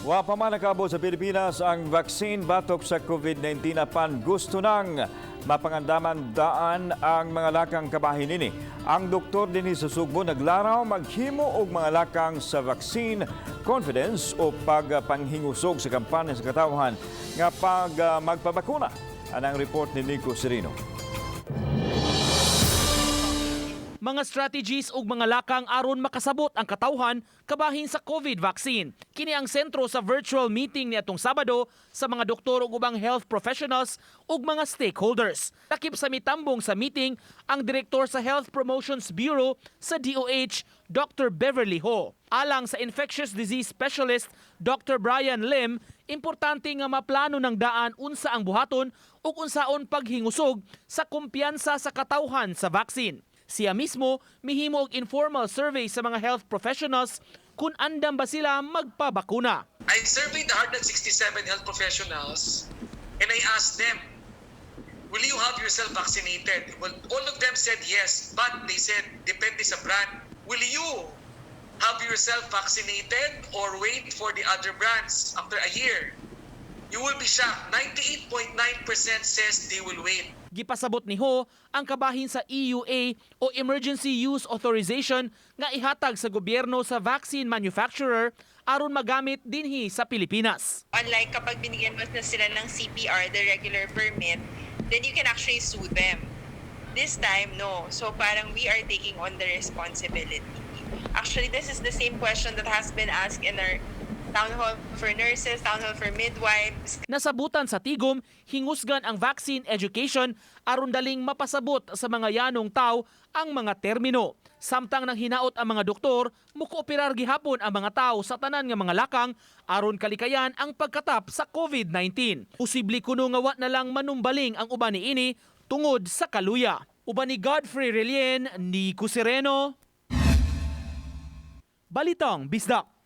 Wa pa man nakabot sa Pilipinas ang vaccine batok sa COVID-19 apan gusto nang mapangandaman daan ang mga lakang kabahin ini. Ang doktor din sa Sugbo naglaraw maghimo og mga lakang sa vaccine confidence o pagpanghingusog sa kampanya sa katawhan nga magpabakuna. Anang report ni Nico Serino. Mga strategies ug mga lakang aron makasabot ang katawhan kabahin sa COVID vaccine. Kini ang sentro sa virtual meeting niadtong Sabado sa mga doktor ug ubang health professionals ug mga stakeholders. Takip sa mitambong sa meeting ang direktor sa Health Promotions Bureau sa DOH, Dr. Beverly Ho. Alang sa infectious disease specialist Dr. Brian Lim, importante nga maplano ng daan unsa ang buhaton ug unsaon paghingusog sa kumpiyansa sa katawhan sa vaccine. Siya mismo mihimo og informal survey sa mga health professionals kung andam ba sila magpabakuna. I surveyed the 167 health professionals and I asked them, will you have yourself vaccinated? Well, all of them said yes, but they said, depende sa brand. Will you have yourself vaccinated or wait for the other brands after a year? You will be shocked. 98.9% says they will wait. Gipasabot ni Ho ang kabahin sa EUA o Emergency Use Authorization nga ihatag sa gobyerno sa vaccine manufacturer aron magamit dinhi sa Pilipinas. Unlike kapag binigyan mo na sila ng CPR, the regular permit, then you can actually sue them. This time, no. So parang we are taking on the responsibility. Actually, this is the same question that has been asked in our town hall for nurses, town hall for midwives. Nasabutan sa Tigom, hingusgan ang vaccine education aron daling mapasabot sa mga yanong tao ang mga termino. Samtang nang hinaot ang mga doktor, mukooperar gihapon ang mga tao sa tanan nga mga lakang aron kalikayan ang pagkatap sa COVID-19. Posible kuno nga wa na lang manumbaling ang uban niini tungod sa kaluya. Uban ni Godfrey Relien, Nico Sereno, Balitang Bisdak.